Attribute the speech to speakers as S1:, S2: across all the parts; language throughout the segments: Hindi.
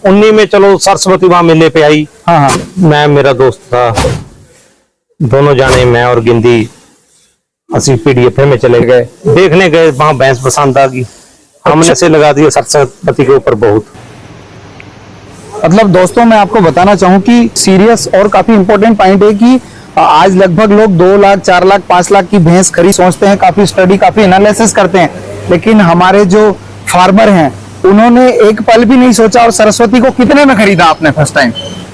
S1: 19 में चलो सरस्वती वहां मेले पे आई।
S2: हाँ हाँ।
S1: मैं मेरा दोस्त था, दोनों जाने मैं और गिंदी असी पीडीएफ में चले गए, देखने गए, वहां भैंस पसंद आ गई, हमने से लगा दिया सरस्वती के ऊपर बहुत।
S2: मतलब दोस्तों मैं आपको बताना चाहूँ कि सीरियस और काफी इंपॉर्टेंट पॉइंट है कि आज लगभग लोग 2 लाख 4 लाख 5 लाख की भैंस खरीद सोचते हैं, काफी स्टडी काफी एनालिसिस करते हैं, लेकिन हमारे जो फार्मर हैं उन्होंने एक पल भी नहीं सोचा। और सरस्वती को कितने में खरीदा आपने फर्स्ट टाइम?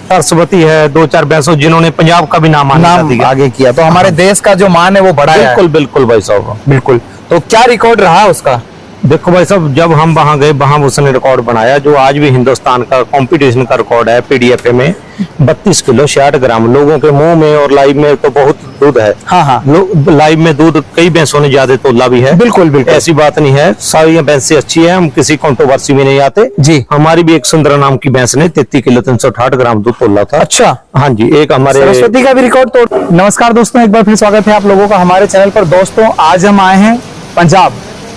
S1: सरस्वती है 2-4 भैंसों जिन्होंने पंजाब का भी नाम
S2: आगे किया, तो हमारे देश का जो मान है वो बढ़ाया।
S1: बिल्कुल बिल्कुल भाई साहब,
S2: बिल्कुल। तो क्या रिकॉर्ड रहा उसका?
S1: देखो भाई साहब, जब हम वहां गए वहां उसने रिकॉर्ड बनाया जो आज भी हिंदुस्तान का कंपटीशन का रिकॉर्ड है पीडीएफ में। 32 किलो 66 ग्राम लोगों के मुंह में, और लाइव में तो बहुत दूध है।
S2: हाँ हाँ।
S1: लाइव में दूध कई भैंसों ने ज्यादा तोला भी है।
S2: बिल्कुल बिल्कुल, ऐसी
S1: ऐसी बात नहीं है, सारी भैंसें अच्छी है, हम किसी कंट्रोवर्सी में नहीं आते
S2: जी।
S1: हमारी भी एक सुंदर नाम की भैंस ने 33 किलो 368 ग्राम दूध तोला था।
S2: अच्छा,
S1: हाँ जी, एक हमारे
S2: सरस्वती का भी रिकॉर्ड तोड़। नमस्कार दोस्तों, एक बार फिर स्वागत है आप लोगों का हमारे चैनल पर। दोस्तों आज हम आए हैं पंजाब।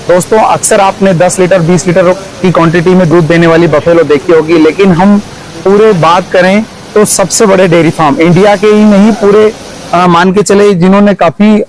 S2: दोस्तों अक्सर आपने 10 लीटर 20 लीटर की क्वांटिटी में दूध देने वाली बफेलो देखी होगी, लेकिन हम पूरे बात करें तो सबसे बड़े डेयरी फार्म इंडिया के ही नहीं पूरे मान के चले जिन्होंने काफी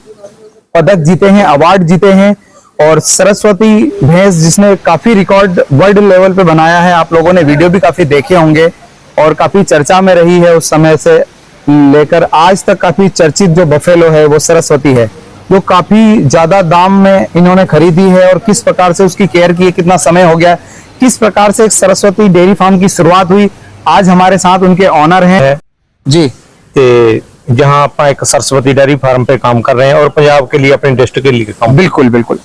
S2: पदक जीते हैं, अवार्ड जीते हैं, और सरस्वती भैंस जिसने काफी रिकॉर्ड वर्ल्ड लेवल पे बनाया है। आप लोगों ने वीडियो भी काफी देखे होंगे और काफी चर्चा में रही है उस समय से लेकर आज तक। काफी चर्चित जो बफेलो है वो सरस्वती है, जो काफी ज्यादा दाम में इन्होंने खरीदी है। और किस प्रकार से उसकी केयर की, कितना समय हो गया, किस प्रकार से एक सरस्वती डेयरी फार्म की शुरुआत हुई, आज हमारे साथ उनके ऑनर हैं जी।
S1: जहां आप एक सरस्वती डेयरी फार्म पे काम कर रहे हैं और पंजाब के लिए, अपने डिस्ट्रिक्ट के लिए काम।
S2: बिल्कुल बिल्कुल।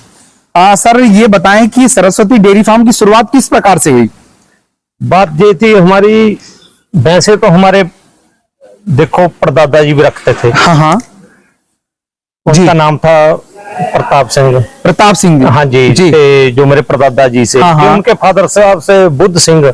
S2: सर ये बताएं कि सरस्वती डेयरी फार्म की शुरुआत किस प्रकार से हुई?
S1: बात ये थी, हमारी भैंसे तो हमारे देखो परदादा जी भी रखते थे।
S2: हाँ हाँ,
S1: उसका नाम था प्रताप सिंह।
S2: प्रताप सिंह,
S1: हाँ जी,
S2: जी।
S1: जो मेरे परदादा जी से,
S2: हाँ हाँ।
S1: उनके फादर साहब से बुद्ध सिंह।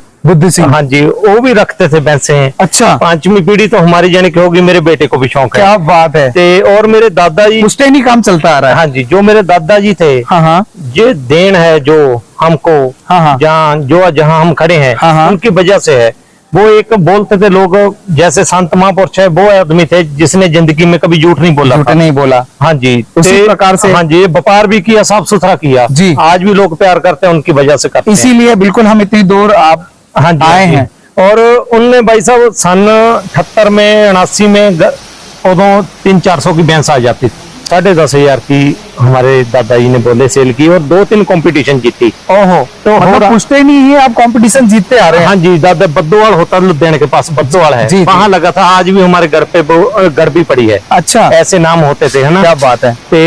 S1: हाँ जी, वो भी रखते थे भैंसे।
S2: अच्छा,
S1: 5वीं पीढ़ी तो हमारी जाने की होगी, मेरे बेटे को भी शौक है।
S2: क्या बात है।
S1: और मेरे दादाजी
S2: उस टाइम ही काम चलता आ रहा है।
S1: हाँ जी, जो मेरे दादाजी थे,
S2: हाँ हाँ,
S1: ये देन है जो हमको,
S2: हाँ हाँ,
S1: जहाँ हम खड़े हैं,
S2: हाँ हाँ,
S1: उनकी वजह से है। वो एक बोलते थे लोग, जैसे संत महापुरुष है, वो आदमी थे जिसने जिंदगी में कभी झूठ नहीं बोला।
S2: नहीं बोला।
S1: हाँ जी,
S2: उसी प्रकार से
S1: हाँ जी, व्यापार भी किया, साफ सुथरा किया
S2: जी।
S1: आज भी लोग प्यार करते हैं, उनकी वजह से करते हैं।
S2: इसीलिए बिल्कुल हम इतनी दूर आप
S1: हाँ जी
S2: आए हैं।
S1: और उनने भाई साहब सन 78 में 79 में उदों 300-400 की भैंस आ जाती थी। 10,500 की हमारे दादाजी ने बोले सेल की, और 2-3 कंपटीशन जीती।
S2: ओहो, तो मतलब पूछते ही नहीं है, आप कंपटीशन जीतते आ रहे हैं।
S1: हाँ जी, दादा बद्दोवाल होता लुधियाना के पास बद्दोवाल है, वहाँ लगा था। आज भी हमारे घर पे घर भी पड़ी है।
S2: अच्छा,
S1: ऐसे नाम होते थे, है ना?
S2: क्या बात है।
S1: तो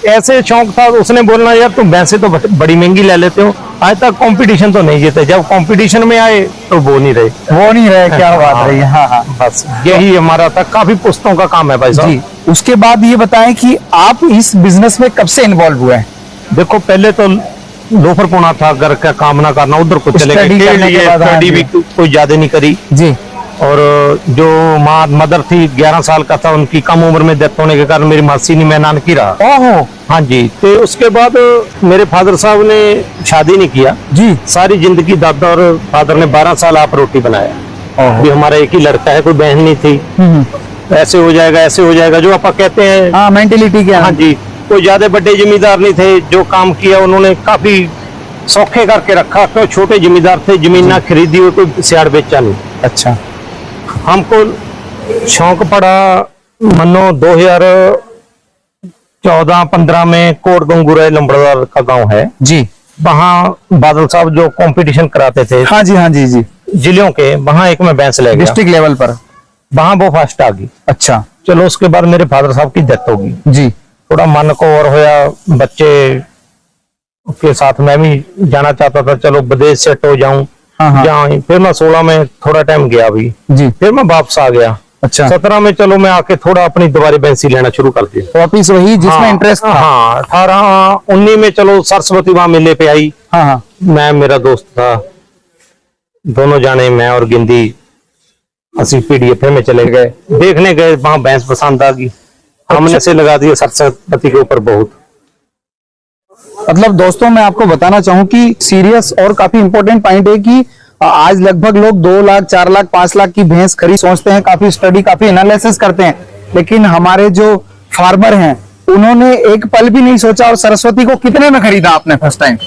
S1: ऐसे शौक था, उसने बोलना यार तुम भैंसे तो बड़ी महंगी ले लेते हो, आज तक कंपटीशन तो नहीं जीते। जब कंपटीशन में आए तो वो नहीं रहे। क्या बात रही है। हाँ हाँ,
S2: बस
S1: यही हमारा था। काफी पुस्तकों का काम है भाई साहब।
S2: उसके बाद ये बताएं कि आप इस बिजनेस में कब से इन्वॉल्व हुए हैं?
S1: देखो पहले तो लोफर पुना था, घर का काम ना करना, उधर को चले गए। स्टडी भी कोई ज्यादा नहीं करी
S2: जी।
S1: और जो मदर थी 11 साल का था, उनकी कम उम्र में डेथ होने के कारण मेरी मासी ने मैं नानकी रहा।
S2: ओहो,
S1: हाँ जी। तो उसके बाद मेरे फादर साहब ने शादी नहीं किया
S2: जी।
S1: सारी जिंदगी दादा और फादर ने 12 साल आप रोटी बनाया। भी हमारा एक ही लड़का है, कोई बहन नहीं थी। ऐसे हो जाएगा जो आप कहते हैं।
S2: हाँ, मेंटेलिटी क्या।
S1: हाँ जी, कोई ज्यादा बड़े जिम्मेदार नहीं थे, जो काम किया उन्होंने काफी सौखे करके रखा। क्यों, छोटे जिम्मेदार थे, जमीन ना खरीदी हो, कोई सियाड़ बेचा नहीं।
S2: अच्छा,
S1: हमको शौक पड़ा मनो 2014-15 में कोट गंगूरा लंबड़दार का गांव है
S2: जी,
S1: वहाँ बादल साहब जो कंपटीशन कराते थे।
S2: हाँ जी, हाँ जी जी,
S1: जिलों के, वहाँ एक मैं भैंस ले गया
S2: डिस्ट्रिक्ट लेवल पर,
S1: वहाँ वो फर्स्ट आ गई।
S2: अच्छा,
S1: चलो उसके बाद मेरे फादर साहब की डेथ होगी
S2: जी।
S1: थोड़ा मन को और होया, बच्चे के साथ मैं भी जाना चाहता था, चलो विदेश सेट हो जाऊं। हाँ। फिर मैं 16 में थोड़ा टाइम गया भी जी, फिर मैं वापस आ गया। अच्छा, 17 में चलो मैं आके थोड़ा अपनी दोबारा भैंसी लेना शुरू कर दिया, वापिस वही जिसमें इंटरेस्ट था। हाँ, 18-19 में चलो सरस्वती वहां मेले पे आई। हाँ, मैं मेरा दोस्त था, दोनों जाने मैं और गिंदी असी पीडीएफ में चले गए, देखने गए, वहां भैंस पसंद आ गई, हमने से लगा दिया सरस्वती के ऊपर बहुत।
S2: मतलब दोस्तों मैं आपको बताना चाहूँ कि सीरियस और काफी इंपॉर्टेंट पॉइंट है कि आज लगभग लोग 2 लाख 4 लाख 5 लाख की भैंस खरीद सोचते हैं, काफी स्टडी काफी एनालिसिस करते हैं, लेकिन हमारे जो फार्मर हैं उन्होंने एक पल भी नहीं सोचा। और सरस्वती को कितने में खरीदा आपने फर्स्ट टाइम?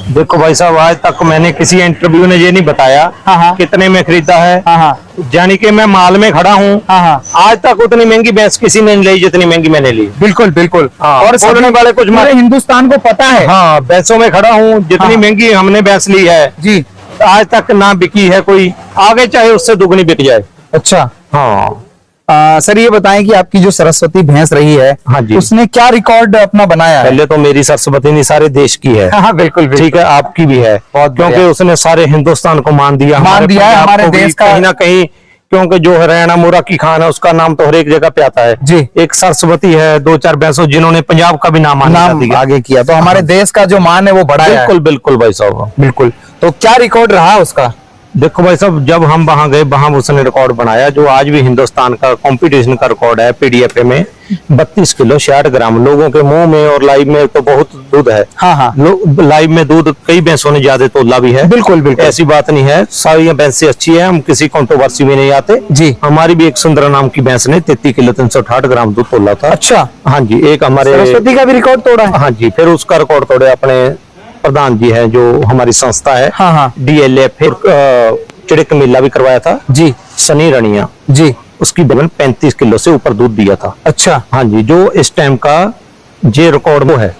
S1: देखो भाई साहब, आज तक मैंने किसी इंटरव्यू ने ये नहीं बताया
S2: हाँ।
S1: कितने में खरीदा है।
S2: हाँ।
S1: यानी कि मैं माल में खड़ा हूँ।
S2: हाँ।
S1: आज तक उतनी महंगी भैंस किसी ने नहीं ली जितनी महंगी मैंने ली।
S2: बिल्कुल बिल्कुल।
S1: हाँ,
S2: और
S1: बोलने वाले कुछ
S2: पूरे हिंदुस्तान को पता है।
S1: हाँ, भैंसों में खड़ा हूँ, जितनी
S2: हाँ।
S1: महंगी हमने भैंस ली है
S2: जी,
S1: आज तक ना बिकी है कोई, आगे चाहे उससे दुगनी बिक जाए।
S2: अच्छा।
S1: हाँ
S2: सर ये बताएं कि आपकी जो सरस्वती भैंस रही है,
S1: हाँ जी,
S2: उसने क्या रिकॉर्ड अपना बनाया है?
S1: पहले तो मेरी सरस्वती नहीं सारे देश की है।
S2: हाँ बिल्कुल
S1: ठीक है, आपकी भी है, क्योंकि उसने सारे हिंदुस्तान को मान दिया,
S2: मान दिया है, हमारे देश का
S1: कहीं ना कहीं, क्योंकि जो हरियाणा मोरा की खान है उसका नाम तो हर एक जगह पे आता है
S2: जी।
S1: एक सरस्वती है, 2-4 भैंसों जिन्होंने पंजाब का भी नाम
S2: आगे किया, तो हमारे देश का जो मान है वो बढ़ा है।
S1: बिल्कुल बिल्कुल भाई साहब,
S2: बिल्कुल। तो क्या रिकॉर्ड रहा उसका?
S1: देखो भाई साहब, जब हम वहां गए वहां उसने रिकॉर्ड बनाया जो आज भी हिंदुस्तान का कंपटीशन का रिकॉर्ड है पीडीएफ में, 32 किलो 60 ग्राम। लोगों के मुंह में और लाइव में तो बहुत दूध है।
S2: हाँ।
S1: लाइव में दूध कई भैंसों ने ज्यादा तोला भी है।
S2: बिल्कुल बिल्कुल,
S1: ऐसी बात नहीं है, सारी भैंसें अच्छी है, हम किसी कंट्रोवर्सी में नहीं आते
S2: जी।
S1: हमारी भी एक सुंदर नाम की भैंस ने 33 किलो 368 ग्राम दूध तोला था।
S2: अच्छा।
S1: हाँ जी, एक हमारे
S2: सरस्वती का भी रिकॉर्ड तोड़ा है।
S1: हाँ जी, फिर उसका रिकॉर्ड तोड़े अपने प्रधान जी है जो हमारी संस्था है।
S2: हाँ।
S1: DLA, फिर चिड़िक मेला भी करवाया था
S2: जी,
S1: सनी रनिया
S2: जी।
S1: उसकी बगल 35 किलो से ऊपर दूध दिया था।
S2: अच्छा।
S1: हाँ जी, जो इस टाइम का जे रिकॉर्ड वो है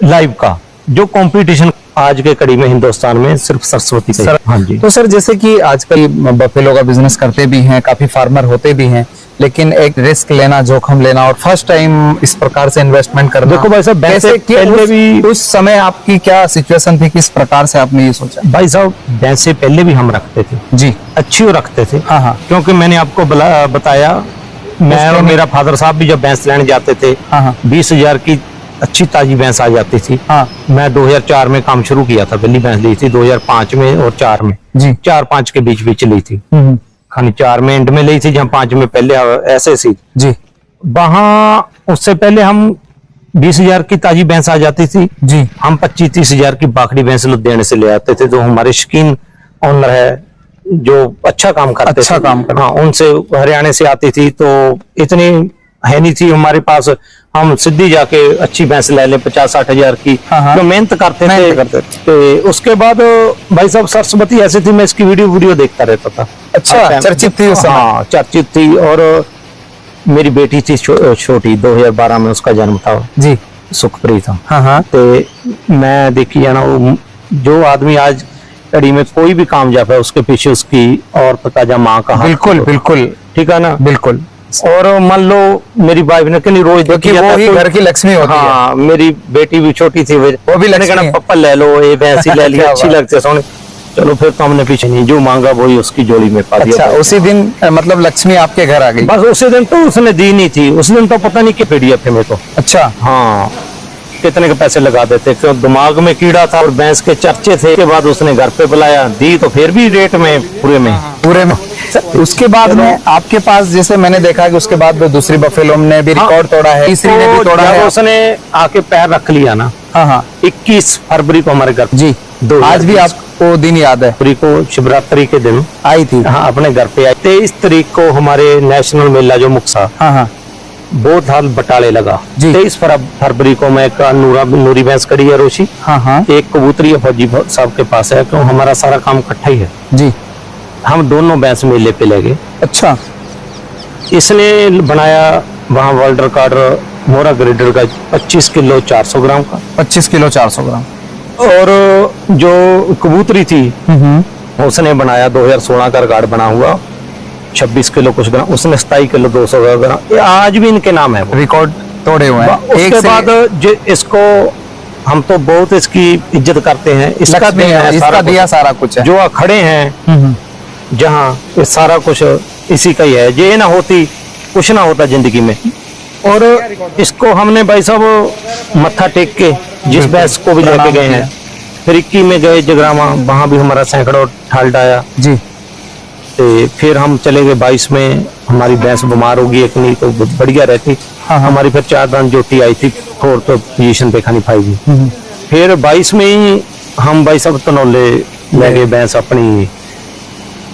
S1: लाइव का, जो कंपटीशन आज के कड़ी में हिंदुस्तान में सिर्फ सरस्वती का। हाँ जी।
S2: तो सर जैसे कि आजकल बफेलो का बिजनेस करते भी हैं, काफी फार्मर होते भी हैं, लेकिन एक रिस्क लेना, जोखिम लेना और फर्स्ट टाइम इस प्रकार से इन्वेस्टमेंट करना,
S1: देखो भाई साहब,
S2: कैसे
S1: पहले भी
S2: उस समय आपकी क्या सिचुएशन थी, किस प्रकार से आपने ये सोचा?
S1: भाई साहब, भैंसे पहले भी हम रखते थे
S2: जी,
S1: अच्छी रखते थे।
S2: हाँ।
S1: क्योंकि मैंने आपको बताया, मैं और मेरा फादर साहब भी जब भैंस लेने जाते थे, 20,000 की अच्छी ताजी भैंस आ जाती थी।
S2: हाँ।
S1: मैं 2004 में काम शुरू किया था, पहली भैंस ली थी 2005 में और 4 में
S2: जी,
S1: 4-5 के बीच बीच ली थी। खाली 4 में एंड में ली थी, जहाँ 5 में पहले ऐसे सी
S2: जी।
S1: वहां उससे पहले हम 20,000 की ताजी भैंस आ जाती थी
S2: जी,
S1: हम 25-30,000 की बाकड़ी भैंस लुधियाने से ले आते थे। जो हमारे शकीन ऑनर है जो अच्छा काम करते
S2: अच्छा
S1: थे,
S2: काम करते,
S1: हाँ, उनसे हरियाणा से आती थी, तो इतनी है नहीं थी हमारे पास हम सीधी जाके अच्छी भैंस ले लें 50-60,000 की।
S2: हाँ।
S1: तो मेहनत करते थे। तो उसके बाद भाई साहब, सरस्वती ऐसी थी, मैं इसकी वीडियो देखता रहता था।
S2: अच्छा, चर्चित थी उस समय?
S1: हाँ, चर्चित थी। और मेरी बेटी थी छोटी, 2012 में उसका जन्म था
S2: जी,
S1: सुखप्रीत।
S2: हाँ।
S1: तो मैं देखी है ना, जो आदमी आज कड़ी में कोई भी कामयाब है उसके पीछे उसकी औरत का या माँ का हाथ।
S2: बिल्कुल बिल्कुल,
S1: ठीक है ना,
S2: बिल्कुल।
S1: और मान लो मेरी वाइफ ने कहीं रोज देखी
S2: वो ही घर की लक्ष्मी होती है।
S1: हाँ, मेरी बेटी भी छोटी थी, वो भी कहना पप्पा ले लो ये भैंस ले लिया, अच्छी लगती है सोने। चलो फिर तो हमने पीछे नहीं, जो मांगा वही उसकी जोड़ी में पा दिया।
S2: अच्छा, उसी दिन मतलब लक्ष्मी आपके घर आ गई?
S1: बस उसी दिन तो उसने दी नहीं थी, उस दिन तो पता नहीं कि पीडीएफ में तो।
S2: अच्छा।
S1: हाँ, कितने के पैसे लगा देते, क्यों दिमाग में कीड़ा था और भैंस के चर्चे थे। के बाद उसने घर पे बुलाया, दी तो फिर भी रेट में पूरे में।
S2: उसके बाद में आपके पास, जैसे मैंने देखा कि उसके बाद दूसरी बफेलो ने भी रिकॉर्ड तोड़ा है, तीसरी ने भी तोड़ा है।
S1: उसने आके पैर रख लिया ना,
S2: हाँ,
S1: 21 फरवरी को हमारे घर
S2: जी, आज भी आपको दिन याद है?
S1: फरवरी को शिवरात्रि के दिन
S2: आई थी।
S1: हाँ, अपने घर पे आई। 23 तारीख को हमारे नेशनल मेला जो मुक्सा,
S2: हाँ,
S1: बहुत हाल बटाले लगा। 23 फरवरी को मैं एक नूरी भैंस कड़ी है रोशी,
S2: हाँ,
S1: एक कबूतरी फौजी साहब के पास है, क्यों हमारा सारा काम इकट्ठा ही है
S2: जी।
S1: हम दोनों भैंस मेले पे ले गए।
S2: अच्छा।
S1: इसने बनाया वहाँ वर्ल्ड रिकॉर्ड मोरा ग्रेडर का 25 किलो 400 ग्राम का।
S2: 25 किलो 400 ग्राम।
S1: और जो कबूतरी थी उसने बनाया 2016 का रिकॉर्ड बना हुआ 26 किलो कुछ ग्राम, उसने 27 किलो 200 ग्राम। ये आज भी इनके नाम है,
S2: रिकॉर्ड तोड़े हुए हैं।
S1: उसके बाद जो इसको हम तो बहुत इसकी इज्जत करते हैं, इसका
S2: दिया सारा कुछ है।
S1: जो खड़े हैं जहाँ, ये सारा कुछ इसी का ही है। ये ना होती कुछ ना होता जिंदगी में। और इसको हमने भाई साहब मत्था टेक के जिस भैंस को भी लेके गए हैं, फिर 21 में गए जगरामा, वहां भी हमारा सैकड़ों ठाल डाया
S2: जी।
S1: तो फिर हम चले गए 22 में, हमारी भैंस बीमार होगी एक नहीं तो बढ़िया रहती। हमारी फिर 4 दान जोटी आई थी, 4th पोजीशन पे खानी पाएगी। फिर 22 में ही हम भाई साहब तनौले ले गए भैंस अपनी,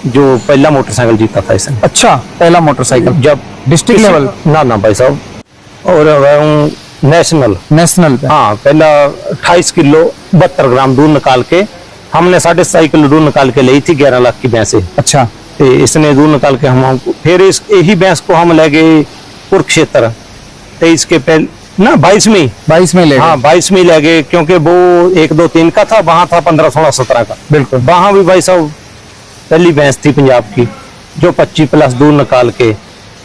S1: जो पहला मोटरसाइकिल जीता था इसने।
S2: अच्छा, पहला मोटरसाइकिल
S1: जब
S2: डिस्ट्रिक्ट लेवल?
S1: ना भाई साहब, और नेशनल।
S2: नेशनल पे?
S1: हाँ, पहला 28 किलो 72 ग्राम दूध निकाल के, हमने 27.5 किलो दूध निकाल के ली थी 11 लाख की भैंसे।
S2: अच्छा।
S1: तो इसने दूध निकाल के हम फिर इस यही भैंस को हम ले गए कुरुक्षेत्र 23 के पहले ना 22 में
S2: ले गए।
S1: हाँ 22 में ले गए, क्योंकि वो 1, 2, 3 का था, वहां था 15, 16, 17 का।
S2: बिल्कुल।
S1: वहां भी भाई साहब पहली भैंस थी पंजाब की जो 25+ दूध निकाल के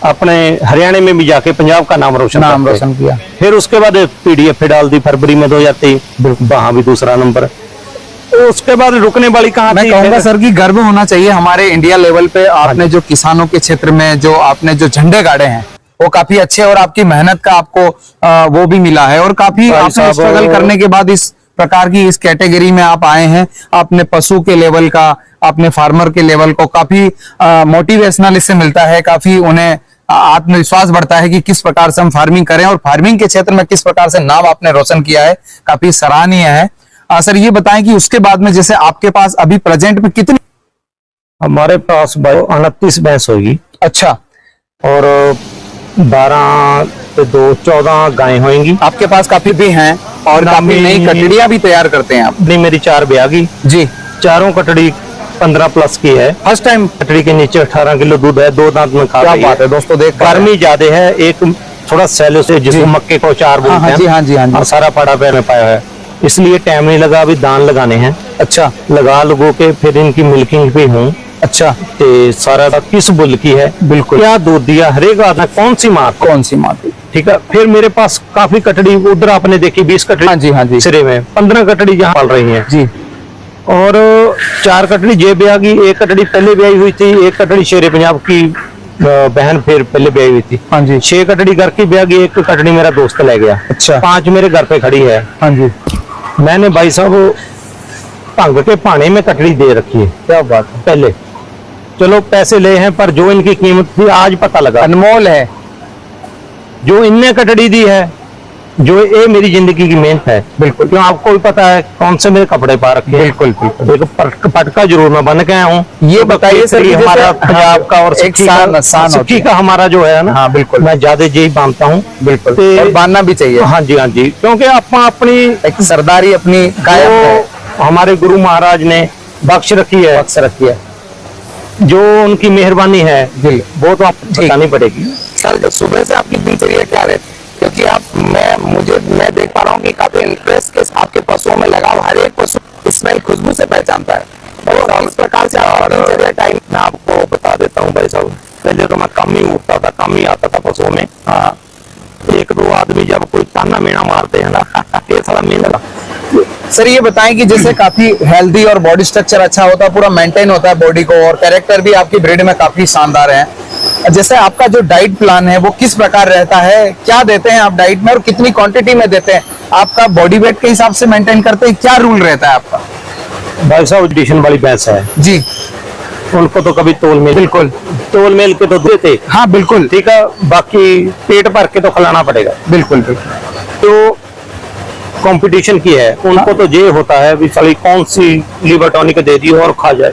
S1: अपने हरियाणा में भी जाके पंजाब का नाम रोशन
S2: किया।
S1: फिर उसके बाद PDF डाल दी फरवरी में 2023, वहां भी दूसरा नंबर। तो उसके बाद रुकने वाली कहाँ
S2: मैं
S1: थी?
S2: कहूंगा सर कि गर्व होना चाहिए हमारे इंडिया लेवल पे, आपने जो किसानों के क्षेत्र में जो आपने जो झंडे गाड़े हैं वो काफी अच्छे, और आपकी मेहनत का आपको वो भी मिला है, और काफी आपने स्ट्रगल करने के बाद इस प्रकार की इस कैटेगरी में आप आए हैं। आपने पशु के लेवल का, आपने फार्मर के लेवल को काफी मोटिवेशनल इससे मिलता है, काफी उन्हें आत्मविश्वास बढ़ता है कि किस प्रकार से हम फार्मिंग करें, और फार्मिंग के क्षेत्र में किस प्रकार से नाम आपने रोशन किया है, काफी सराहनीय है। सर ये बताएं कि उसके बाद में जैसे आपके पास अभी प्रेजेंट में कितनी?
S1: हमारे पास 29 भैंस होगी।
S2: अच्छा।
S1: और 12 से 2 14 गायें होंगी।
S2: आपके पास काफी भी हैं, और काफी नई कटड़ियां भी तैयार करते हैं आप?
S1: नहीं, मेरी 4 ब्यागी जी, चारों कटड़ी 15+ की है। फर्स्ट टाइम कटड़ी के नीचे 18 किलो दूध है, 2 दांत में खा रही है।
S2: क्या बात है दोस्तों, देख
S1: गर्मी ज्यादा है, एक थोड़ा सैलो से जिसको मक्के को 4 बोलते हैं।
S2: हाँ जी।
S1: और सारा पाड़ा पैर में पाया है, इसलिए टाइम नहीं लगा, अभी दान लगाने हैं।
S2: अच्छा।
S1: लगा लगो के फिर इनकी मिल्किंग भी हूँ।
S2: अच्छा।
S1: तो सारा किस बुल की है,
S2: बिल्कुल,
S1: क्या दूध दिया, हरेक आदमी कौन सी माँ थी। ठीक है। फिर मेरे पास काफी कटड़ी, उधर आपने देखी 20 कटड़ी।
S2: हाँ जी
S1: सिरे में 15 कटड़ी जहाँ पाल रही है
S2: जी,
S1: और 4 कटड़ी जे ब्यागी, 1 कटड़ी पहले ब्याई हुई थी, 1 कटड़ी शेरे पंजाब की बहन फिर पहले ब्याई हुई थी।
S2: हाँ जी।
S1: 6 कटड़ी घर की ब्यागी, 1 कटड़ी मेरा दोस्त ले गया।
S2: अच्छा।
S1: 5 मेरे घर पे खड़ी है।
S2: हाँ जी।
S1: मैंने भाई साहब भंग के पाने में कटड़ी दे रखी है।
S2: क्या बात है।
S1: पहले चलो पैसे ले हैं, पर जो इनकी कीमत थी आज पता लगा,
S2: अनमोल है। जो
S1: इनने कटड़ी दी है, जो ये मेरी जिंदगी की मेहनत है।
S2: बिल्कुल।
S1: क्यों आपको भी पता है कौन से मेरे कपड़े पा रखे हैं।
S2: बिल्कुल।
S1: एक पटका जरूर मैं बन के आया हूँ।
S2: ये बताइए सर,
S1: हमारा पंजाब का और सिक्की का हमारा जो है ना।
S2: हाँ बिल्कुल,
S1: मैं ज्यादा यही बांधता हूँ।
S2: बिल्कुल, बांधना भी चाहिए।
S1: हाँ जी, क्योंकि अपनी
S2: एक सरदारी अपनी
S1: हमारे गुरु महाराज ने बख्श रखी है, जो उनकी मेहरबानी है वो तो आपको बतानी पड़ेगी।
S3: सर जब सुबह से आपकी दिनचर्या क्या रहती, क्योंकि मैं देख पा रहा हूँ कि काफी इंटरेस्ट के आपके पशुओं में लगाव, हर एक पशु स्मेल खुशबू से पहचानता है, और इस प्रकार से दिनचर्या टाइम मैं आपको बता देता हूँ भाई साहब। पहले तो मैं कम ही उठता था, कम ही आता था पशुओं में। हाँ, 1-2 आदमी जब कोई ताना मीना मारते हैं ना ये थोड़ा मिलेगा।
S2: सर ये बताएं कि जैसे काफी हेल्दी और बॉडी स्ट्रक्चर अच्छा होता है, पूरा मेंटेन होता है बॉडी को, और कैरेक्टर भी आपकी ब्रीड में काफी शानदार है। जैसे आपका जो डाइट प्लान है वो किस प्रकार रहता है, क्या देते हैं आप डाइट में, और कितनी क्वांटिटी में देते हैं? आपका बॉडी वेट के हिसाब से मेंटेन करते हैं, क्या रूल रहता है आपका?
S1: भाई साहब एडिशन वाली भैंस है
S2: जी,
S1: उनको तो कभी तोल मेल,
S2: बिल्कुल
S1: तोल मेल के तो देते।
S2: हाँ बिल्कुल,
S1: ठीक है, बाकी पेट भर के तो खिलाना पड़ेगा।
S2: बिल्कुल।
S1: तो कंपटीशन की है, उनको तो ये होता है भी साली कौन सी लीवर टॉनिक दे दी और खा जाए।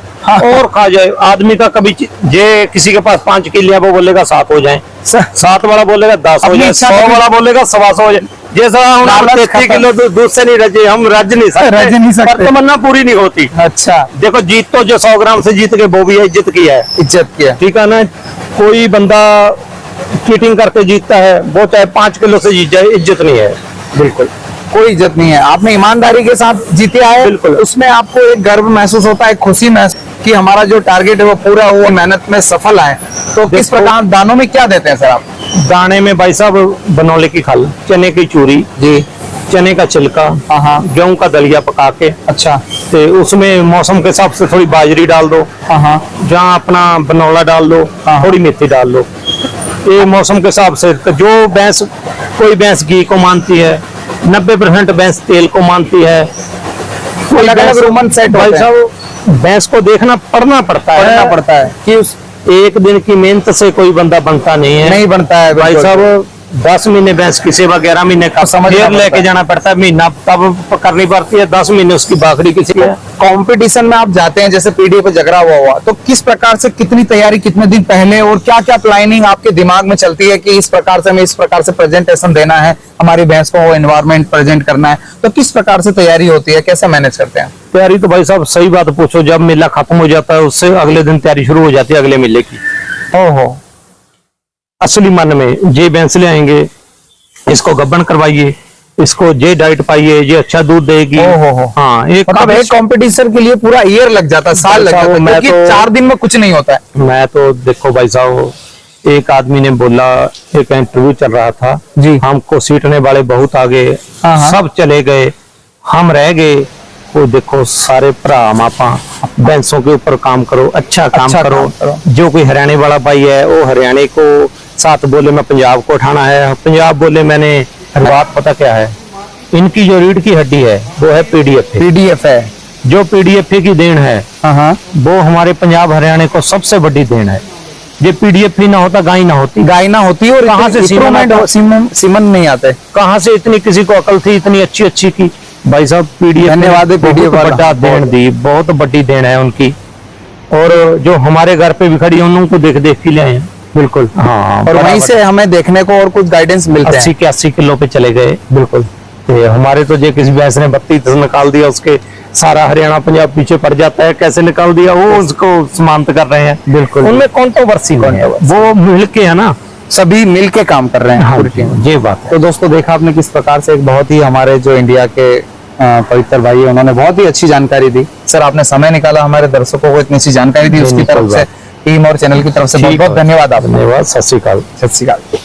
S1: और खा जाए। आदमी का कभी जे किसी के पास 5 किलो वो बोलेगा 7 हो जाए, 7 वाला बोलेगा 10 हो जाए, 100 वाला बोलेगा 125 हो जाए। जैसा 33 किलो दूध से नहीं रजे, हम रज नहीं सकते, तमन्ना पूरी नहीं होती।
S2: अच्छा,
S1: देखो जीत तो जो 100 ग्राम से जीत के वो भी है इज्जत की है, ठीक है ना। कोई बंदा चीटिंग करके जीतता है, वो चाहे 5 किलो से जीत जाए, इज्जत नहीं है।
S2: बिल्कुल कोई इज्जत नहीं है। आपने ईमानदारी के साथ जीते आए,
S1: बिल्कुल,
S2: उसमें आपको एक गर्व महसूस होता है, खुशी महसूस कि हमारा जो टारगेट है वो पूरा हुआ, मेहनत में सफल आए। तो किस प्रकार दानों में क्या देते हैं सर आप?
S1: दाने में भाई साहब बनौले की खल, चने की चूरी
S2: जी,
S1: चने का छिलका, गेहूं का दलिया पका के,
S2: अच्छा,
S1: तो उसमें मौसम के हिसाब से थोड़ी बाजरी डाल दो, जहाँ अपना बनौला डाल दो, थोड़ी मेथी डाल दो। ये मौसम के हिसाब से। तो जो भैंस, कोई भैंस घी को मानती है, 90% भैंस तेल को मानती है।
S2: अलग-अलग रूमन सेट
S1: भाई साहब भैंस को देखना पड़ना पड़ता है
S2: कि उस
S1: एक दिन की मेहनत से कोई बंदा बनता नहीं है,
S2: नहीं बनता है
S1: भाई साहब। 10 महीने भैंस की सेवा, 11 महीने का
S2: समझना
S1: फिर
S2: पड़ता
S1: लेके
S2: है।
S1: जाना पड़ता है, महीना तब करनी पड़ती है, 10 महीने उसकी बाखड़ी की सेवा।
S2: कंपटीशन में आप जाते हैं, जैसे पीडीए पे झगड़ा हुआ तो किस प्रकार से, कितनी तैयारी, कितने दिन पहले और क्या क्या प्लानिंग आपके दिमाग में चलती है कि इस प्रकार से हमें इस प्रकार से प्रेजेंटेशन देना है, हमारी भैंस को एनवायरमेंट प्रेजेंट करना है, तो किस प्रकार से तैयारी होती है, कैसे मैनेज करते हैं?
S1: तैयारी तो भाई साहब सही बात पूछो, जब मेला खत्म हो जाता है उससे अगले दिन तैयारी शुरू हो जाती है अगले मेले की।
S2: ओहो,
S1: असली मन में जे भैंस ले आएंगे, इसको गब्बन करवाइए, इसको जे डाइट पाइए, ये अच्छा दूध देगी।
S2: ओहो।
S1: हाँ, एक
S2: मतलब एक कंपटीशन के लिए पूरा ईयर लग जाता है, साल लग जाता है,
S1: मैं
S2: क्योंकि 4 दिन में कुछ नहीं होता है।
S1: मैं तो देखो भाई साहब, एक आदमी ने बोला, एक इंटरव्यू चल रहा था
S2: जी।
S1: हमको सीटने वाले बहुत आगे,
S2: हाँ।
S1: सब चले गए, हम रह गए। वो देखो सारे भरा मापा भैंसों के ऊपर काम करो, अच्छा काम करो। जो कोई हरियाणा वाला भाई है वो हरियाणा को साथ बोले मैं पंजाब को उठाना है, पंजाब बोले मैंने। बात पता क्या है, इनकी जो रीढ़ की हड्डी है वो है पीडीएफ।
S2: पीडीएफ है,
S1: जो पीडीएफ की देन है
S2: हाँ,
S1: वो हमारे पंजाब हरियाणा को सबसे बड़ी देन है। ये पीडीएफ ही ना होता, गाय ना होती,
S2: गाय ना होती और
S1: कहाँ से
S2: सीमन नहीं आते,
S1: कहाँ से इतनी किसी को अकल थी इतनी अच्छी की। भाई साहब पीडीएफ,
S2: धन्यवाद है पीडीएफ वाला,
S1: बड़ा देन दी, बहुत बड़ी देन है उनकी। और जो हमारे घर पे भी खड़ी है उनको देख देख के ले आए हैं। बिल्कुल, हाँ।
S2: और वहीं से हमें देखने को और कुछ गाइडेंस मिलते हैं।
S1: 80 के 80 किलो पे चले गए। बिल्कुल, तो हमारे तो जो किसी भैंस ने 32 निकाल दिया, उसके सारा हरियाणा पंजाब पीछे पड़ जाता है, कैसे निकाल दिया वो उसको समांत कर रहे हैं।
S2: बिल्कुल,
S1: उनमें कंट्रोवर्सी नहीं है, वो मिलके है ना,
S2: सभी मिलके काम कर रहे हैं।
S1: हाँ,
S2: पूरी टीम।
S1: ये बात है।
S2: तो दोस्तों देखा आपने किस प्रकार से एक बहुत ही हमारे जो इंडिया के पवित्र भाई है, उन्होंने बहुत ही अच्छी जानकारी दी। सर आपने समय निकाला हमारे दर्शकों को इतनी सी जानकारी दी, उसकी तरफ से टीम और चैनल की तरफ से बहुत बहुत धन्यवाद। आप
S1: धन्यवाद। सत श्री अकाल।
S2: सत श्री अकाल।